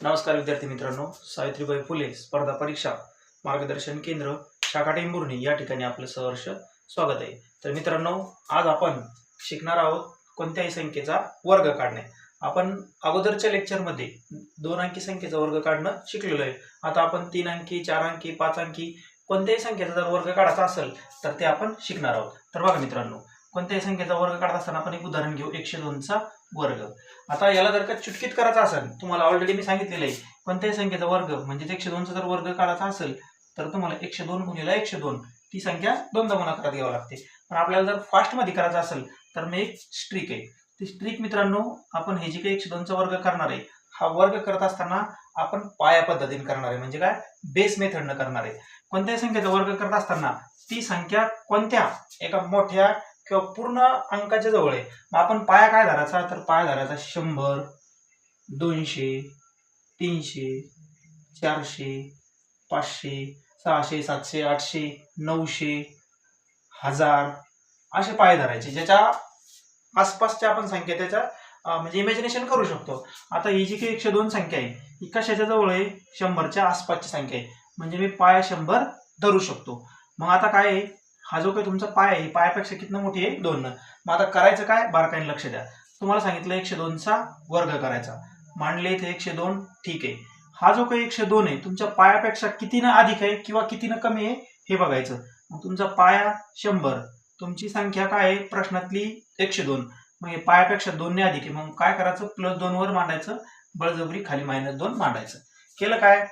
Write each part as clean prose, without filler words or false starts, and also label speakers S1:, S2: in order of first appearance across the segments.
S1: नमस्कार विद्यार्थी मित्रांनो, सावित्रीबाई फुले स्पर्धा परीक्षा मार्गदर्शन केंद्र शाखा टेंभुर्णी या ठिकाणी आपलं सहर्ष स्वागत आहे। तर मित्रांनो, आज आपण शिकणार आहोत कोणत्याही संख्येचा वर्ग काढणे। आपण अगोदरच्या लेक्चरमध्ये 2 अंकी संख्येचा वर्ग काढणं शिकलेलो आहे। आता आपण 3 अंकी, 4 अंकी, 5 अंकी कोणत्याही संख्येचा जर वर्ग काढायचा असेल तर ते आपण शिकणार आहोत। तर बघा मित्रांनो, कोणत्याही संख्येचा वर्ग काढत असताना आपण एक उदाहरण घेऊ, 102 चा वर्ग। आता याला जर का चुटकीत करायचा असेल, तुम्हाला ऑलरेडी मी सांगितलेलं आहे, कोणत्याही संख्येचा वर्ग म्हणजे 102 चा जर वर्ग काढायचा असेल तर तुम्हाला 102 गुणिले 102 ती संख्या दोनदा गुणाकारात घ्यावी लागते। पण आपल्याला जर फास्ट मध्ये करायचं असेल तर मी एक स्ट्रिक आहे, ती स्ट्रिक मित्रांनो, आपण हे जे काही 102 चा वर्ग करणार आहे, हा वर्ग करत असताना आपण पाया पद्धतीने करणार आहे, म्हणजे काय, बेस मेथडने करणार आहे। कोणत्याही संख्येचा वर्ग करत असताना ती संख्या कोणत्या एका मोठ्या किंवा पूर्ण अंकाच्या जवळ आहे, मग आपण पाया काय धरायचा, तर पाया धरायचा 100, 200, 300, 400, 500, 600, 700, 800, 900, 1000 असे पाय धरायचे, ज्याच्या आसपासच्या आपण संख्या त्याच्या म्हणजे इमॅजिनेशन करू शकतो। आता ही जी काही 102 संख्या आहे ही कशाच्या जवळ आहे, 100च्या आसपासची संख्या आहे, म्हणजे मी पाया 100 धरू शकतो। मग आता काय आहे, हा जो काही तुमचा पाय आहे पायापेक्षा किती मोठी आहे, 2 न। मग आता करायचं काय, बारकाईने लक्ष द्या। तुम्हाला सांगितलं 102 चा वर्ग करायचा, मांडले इथे 102, ठीक आहे। हा जो काही 102 आहे तुमच्या पायापेक्षा कितीनं अधिक आहे किंवा कितीनं कमी आहे हे बघायचं। मग तुमचा पाया 100, तुमची संख्या काय आहे प्रश्नातली 102, मग हे पायापेक्षा 2 ने अधिक आहे, मग काय करायचं, +2 वर मांडायचं, बळजबरी खाली -2 मांडायचं। केलं काय,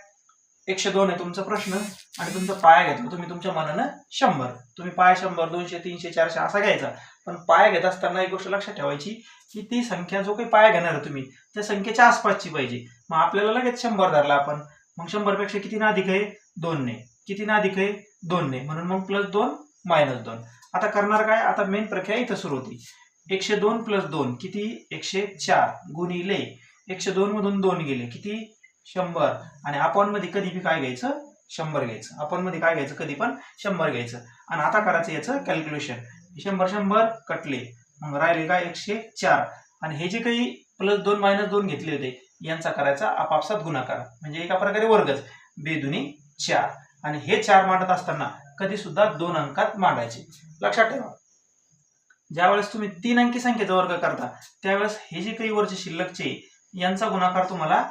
S1: 102 आहे तुमचा प्रश्न आणि तुमचा पाया घेतला तुम्ही तुमच्या मनानं 100, तुम्ही पाया 100, 200, 300, 400 असा घ्यायचा। पण पाया घेत असताना एक गोष्ट लक्षात ठेवायची की ती संख्या जो काही पाया घेणार आहे तुम्ही त्या संख्येच्या आसपासची पाहिजे। मग आपल्याला लगेच 100 धरला आपण, मग 100 पेक्षा कितीनं अधिक आहे, 2 ने, कितीनं अधिक आहे, 2 ने, म्हणून मग +2 -2। आता करणार काय, आता मेन प्रक्रिया इथं सुरू होती। 102 + 2 किती, 104 गुणिले 102 मधून 2 गेले किती, 100, आणि आपण मध्ये कधी बी काय घ्यायचं, 100 घ्यायचं। आपण मध्ये काय घ्यायचं, कधी पण 100 घ्यायचं। आणि आता करायचं याचं कॅल्क्युलेशन, 100 कटले, मग राहिले काय 104, आणि हे जे काही +2 -2 घेतले होते यांचा करायचा आपापसात गुणाकार, म्हणजे एका प्रकारे वर्गच, बेदुनी 4। आणि हे 4 मांडत असताना कधी सुद्धा 2 अंकात मांडायचे, लक्षात ठेवा। ज्यावेळेस तुम्ही 3 अंकी संख्येचा वर्ग करता त्यावेळेस हे जे काही वरचे शिल्लकचे यांचा गुणाकार तुम्हाला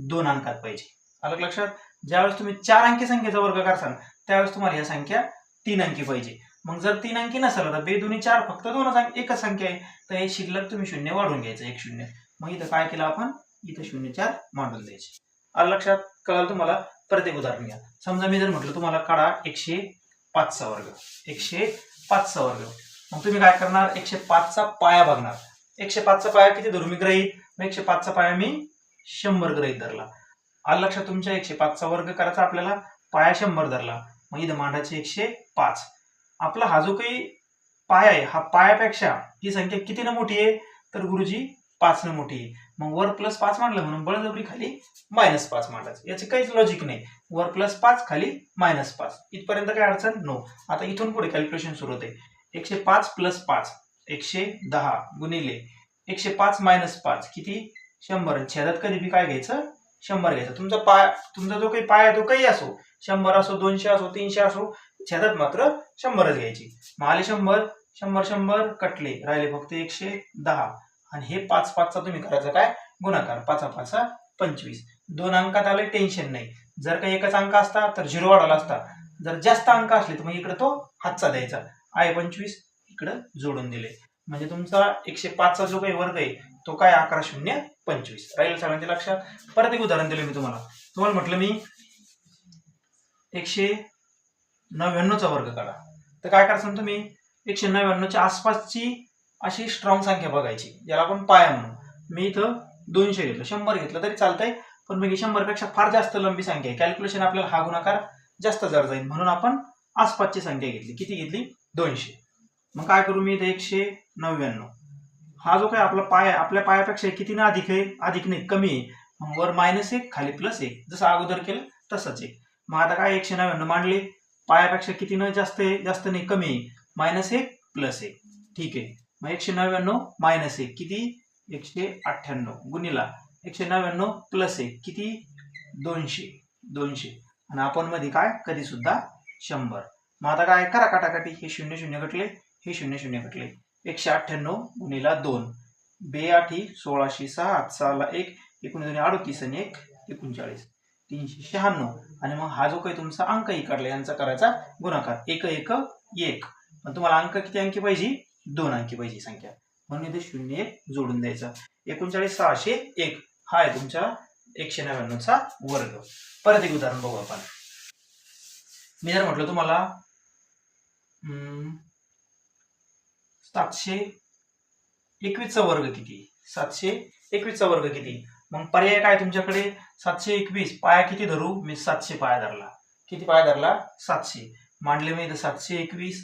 S1: 2 अंकात पाहिजे, आलं लक्षात। ज्यावेळेस तुम्ही 4 अंकी संख्येचा वर्ग करसाल त्यावेळेस तुम्हाला ही संख्या 3 अंकी पाहिजे। मग जर 3 अंकी नसेल तर बेदुनी 4 फक्त 2 एकच संख्या आहे, तर हे शिल्लक तुम्ही 0 वाढून घ्यायचं, 1 0। मग इथं काय केलं आपण, इथं 0 मांडून द्यायचे, आलं लक्षात, कळलं तुम्हाला। प्रत्येक उदाहरण घ्या, समजा मी जर म्हटलं तुम्हाला काढा 105 चा वर्ग, 105 चा वर्ग, मग तुम्ही काय करणार, 105 चा पाया बघणार, 105 चा पाया किती धरू मी गृहीत, 105 चा पाया मी 100 गृहीत धरला, आलं लक्षात। तुमच्या 105 चा वर्ग करायचा आपल्याला, पाया 100 धरला, मग इथं मांडायचे 105। आपला हा जो काही पाया आहे हा पायापेक्षा ही संख्या कितीनं मोठी आहे, तर गुरुजी 5 न मोठी आहे, मग वर +5 मांडलं म्हणून बळजबरी खाली -5 मांडायचं, याचं काहीच लॉजिक नाही, वर +5 खाली -5, इथपर्यंत काय अडचण नो। आता इथून पुढे कॅल्क्युलेशन सुरू होते, 105 + 5 110 गुणिले 105 - 5 किती, 100, छेदात कधी बी काय घ्यायचं, 100 घ्यायचं। तुमचा जो काही पाय आहे तो काही असो, 100 असो, 200 असो, 300 असो, छेदात मात्र 100च घ्यायची। मग आले 100, 100 कटले, राहिले फक्त 110, आणि हे 5 चा तुम्ही करायचं काय, गुणाकार, 5 5 25, 2 अंकात आले टेन्शन नाही। जर काही एकच अंक असता तर 0 वाढवला असता, जर जास्त अंक असले तर मग इकडे तो हातचा द्यायचा, आहे 25 इकडे जोडून दिले, म्हणजे तुमचा 105 चा जो काही वर्ग आहे तो काय, 11 0 25, राहील सगळ्यांच्या लक्षात। परत एक उदाहरण दिलं मी तुम्हाला म्हटलं मी 199 चा वर्ग काढा, तर काय करायचं तुम्ही, 199 च्या आसपासची अशी स्ट्रॉंग संख्या बघायची, ज्याला आपण पाया म्हणू। मी इथं 200 घेतलं, 100 घेतलं तरी चालतंय, पण मग 100 पेक्षा फार जास्त लंबी संख्या आहे, कॅल्क्युलेशन आपल्याला हा गुणाकार जास्त जर जाईल, म्हणून आपण आसपासची संख्या घेतली, किती घेतली, 200। मग काय करू मी इथे 199, हा जो काही आपला पाय आहे आपल्या पायापेक्षा कितीनं अधिक आहे, अधिक नाही कमी आहे, मग वर -1 खाली +1, जसं अगोदर केलं तसंच आहे। मग आता काय 199 मांडले, पायापेक्षा कितीनं जास्त आहे, जास्त नाही कमी आहे, -1 +1, ठीक आहे। मग 199 - 1 किती, 198 गुणिला 199 + 1 किती, 200 200 आणि आपण मध्ये काय कधी सुद्धा 100. मग आता काय करा काटाकाटी. हे 0 0 कटले, हे 0 0 कटले. 198 गुणिला 2 बे 8 16 6 8 6 1 19 38 आणि 1 39 396. आणि मग हा जो काही तुमचा अंक इकडला यांचा करायचा गुणाकार. 1 1 1. पण तुम्हाला अंक किती अंकी पाहिजे? 2 अंकी पाहिजे संख्या, म्हणून इथे 0 1 जोडून द्यायचा. 39 601 हा आहे तुमच्या 199चा वर्ग. परत एक उदाहरण बघू आपण. मी जर म्हटलं तुम्हाला 721 चा वर्ग किती? 721 चा वर्ग किती? मग पर्याय काय तुमच्याकडे? 721 पाया किती धरू? मी 700 पाया धरला. किती पाया धरला? 700. मांडले मी इथं 721.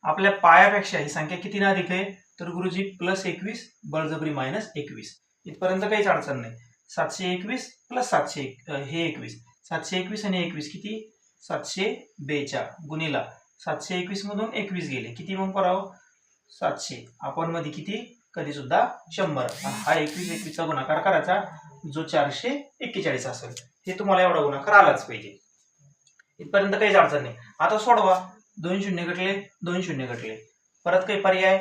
S1: आपल्या पायापेक्षा ही संख्या किती ना अधिक आहे? तर गुरुजी +21 बळजबरी -21. इथपर्यंत काहीच अडचण नाही. 721 + 700 हे 21. 721 आणि 21 किती? 742 गुणिला 721 मधून 21 गेले किती? मग करावं 700. आपण मध्ये किती? कधी सुद्धा 100. हा 21 21 चा गुणाकार करायचा जो 441 असेल. हे तुम्हाला एवढा गुणाकार आलाच पाहिजे. इथपर्यंत काहीच अडचण नाही. आता सोडवा. 2 0 घटले, 2 0 घटले. परत काही पर्याय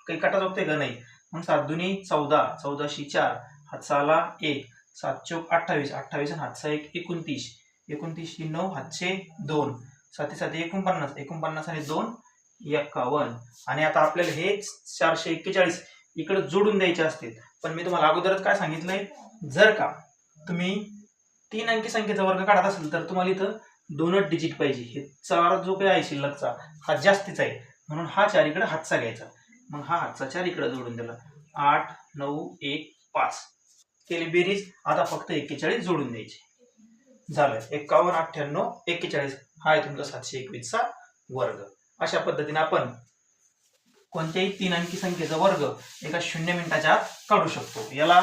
S1: काही कटा जोगते का? नाही. मग 7 दुनी 14, 14 4 हातचा आला 1, 7 चोक 28, 28 आणि हातचा 1 29, 29 9 हातचे 2, 7 7 49, 49 आणि 2 51. आणि आता आपल्याला हे 441 इकडे जोडून द्यायचे असते. पण मी तुम्हाला अगोदरच काय सांगितलंय, जर का तुम्ही 3 अंकी संख्येचा वर्ग काढत असेल तर तुम्हाला इथं 2च डिजिट पाहिजे. हे 4 जो काही आहे शिल्लकचा हा जास्तीचा आहे, म्हणून हा 4 इकडे हातचा घ्यायचा. मग हा हातचा 4 इकडे जोडून दिला. 8 9 1 5 केली बेरीज. आता फक्त 41 जोडून द्यायचे. झालं 51 98 41. हा आहे तुमचा 721 चा वर्ग. अशा पद्धतीने आपण कोणत्याही 3 अंकी संख्येचा वर्ग एका 0 मिनिटाच्या आत काढू शकतो. याला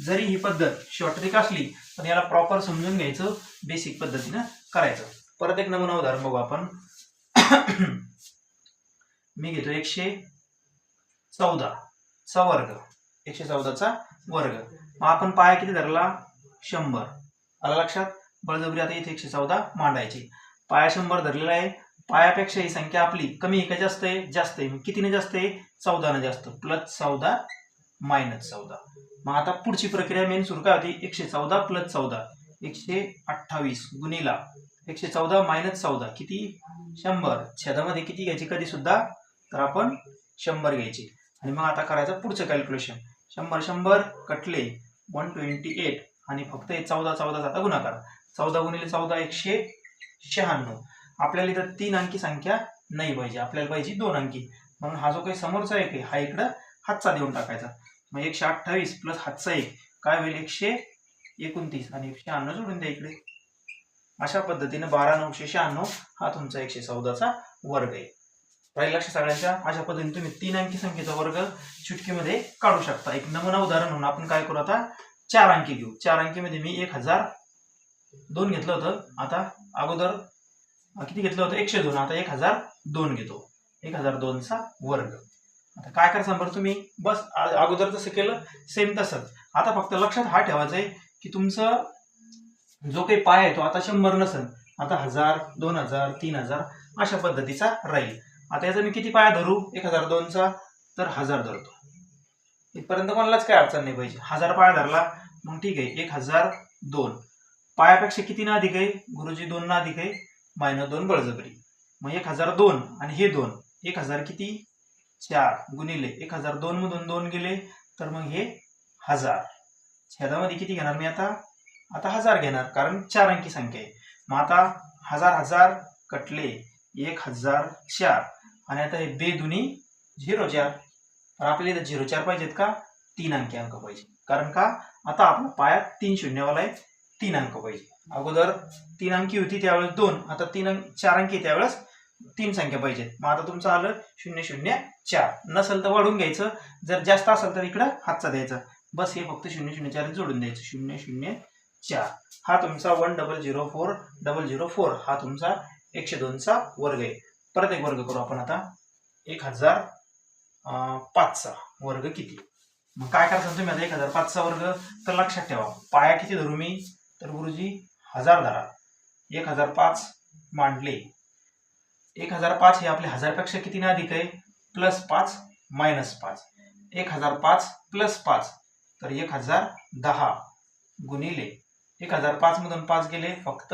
S1: जरी ही पद्धत शॉर्ट ट्रिक असली पण याला प्रॉपर समजून घ्यायचं, बेसिक पद्धतीने करायचं. परत एक नमुना उदाहरण बघू आपण. मी घेतो 114 चा वर्ग. 114 चा वर्ग. मग आपण पाया किती धरला? 100. आला लक्षात? बळजबरी आता इथे 114 मांडायची. पाया 100 धरलेला आहे. पायापेक्षा ही संख्या आपली कमी आहे का जास्त आहे? जास्त आहे. कितीने जास्त आहे? 14 ने जास्त. +14 -14. मग आता पुढची प्रक्रिया मेन सुरू काय होती? 114 + 14 128 गुणिला 114 - 14 किती? 100. छेदामध्ये किती घ्यायची कधी सुद्धा? तर आपण 100 घ्यायची. आणि मग आता करायचं पुढचं कॅल्क्युलेशन. 100 100 कटले 128 आणि फक्त 14 14 जाता गुणाकार. 14 गुणिले 14 196. आपल्याला इथं 3 अंकी संख्या नाही पाहिजे, आपल्याला पाहिजे 2 अंकी. म्हणून हा जो काही समोरचा एक आहे हा इकडं हातचा देऊन टाकायचा. मग 128 + हातचा 1 काय होईल? 129 आणि 196 जोडून द्या इकडे. अशा पद्धतीने 12 996 हा तुमचा 114 चा वर्ग आहे. राहील लक्ष सगळ्यांच्या? अशा पद्धतीने तुम्ही 3 अंकी संख्येचा वर्ग चुटकीमध्ये काढू शकता. एक नमुना उदाहरण म्हणून आपण काय करू आता? 4 अंकी घेऊ. 4 अंकीमध्ये मी 1002 घेतलं होतं. आता अगोदर किती घेतलं होतं? 102. आता 1002 घेतो. 1002 चा वर्ग. आता काय करायचं बरं तुम्ही? बस अगोदर जसं केलं सेम तसंच. आता फक्त लक्षात हा ठेवायचं आहे की तुमचं जो काही पाय आहे तो आता 100 नसेल, आता 1000 2000 3000 अशा पद्धतीचा राहील. आता याचा मी किती पाया धरू? 1002 चा तर 1000 धरतो. इथपर्यंत कोणालाच काही अडचण नाही पाहिजे. 1000 पाया धरला मग ठीक आहे. 1002 पायापेक्षा किती ना अधिक आहे? गुरुजी 2 ना अधिक आहे. -2 बळजबरी. मग 1002 आणि हे 2 1000 किती? 4 गुणिले 1002 मधून 2 गेले तर मग हे 1000. छेदामध्ये किती घेणार मी आता? आता 1000 घेणार, कारण 4 अंकी संख्या आहे. मग आता 1000 1000 कटले 1004 आणि आता हे बेदुनी 04. तर आपल्याला 04 पाहिजेत का? 3 अंकी अंक पाहिजे. कारण का? आता आपला पाया 3 शून्यवाला आहे, 3 अंक पाहिजे. अगोदर 3 अंकी होती त्यावेळेस 2, आता 4 अंकी त्यावेळेस 3 संख्या पाहिजेत. मग आता तुमचं आलं 004. नसेल तर वाढून घ्यायचं, जर जास्त असेल तर इकडं हातचा द्यायचा. बस हे फक्त 004 जोडून द्यायचं. 004 हा तुमचा 1004 हा तुमचा 102 चा वर्ग आहे. परत एक वर्ग करू आपण आता. 1005 चा वर्ग किती? मग काय करायचं तुम्ही आता? 1005 चा वर्ग तर लक्षात ठेवा पाया किती धरू मी? तर गुरुजी 1000 धरा, 1005 मांडले. 1005 हे आपले 1000पेक्षा कितीने अधिक आहे? +5 -5. 1005 +5 तर 1010 गुणिले 1005 मधून 5 गेले, फक्त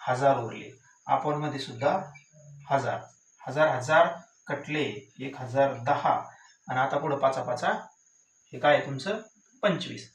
S1: 1000 उरले. आपण मध्ये सुद्धा 1000 1000 1000 कटले, 1010 आणि आता पुढे 5 5 हे काय तुमचं 25.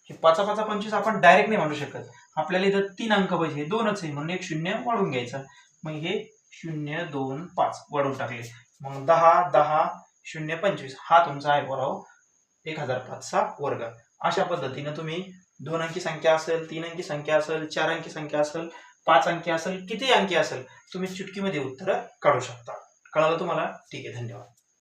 S1: हे 5 5 25 आपण डायरेक्ट नाही म्हणू शकत. आपल्याला इथं 3 अंक पाहिजे, 2च आहे म्हणून एक शून्य वाढून घ्यायचा. मग हे 0 2 5 वाढून टाकले. मग 10 10 0 25 हा तुमचा आहे बरोबर 1005चा वर्ग. अशा पद्धतीने तुम्ही 2 अंकी संख्या असेल, 3 अंकी संख्या असेल, 4 अंकी संख्या असेल, 5 अंकी असेल, किती अंकी असेल, तुम्ही चुटकीमध्ये उत्तर काढू शकता. कळालं तुम्हाला? ठीक आहे, धन्यवाद.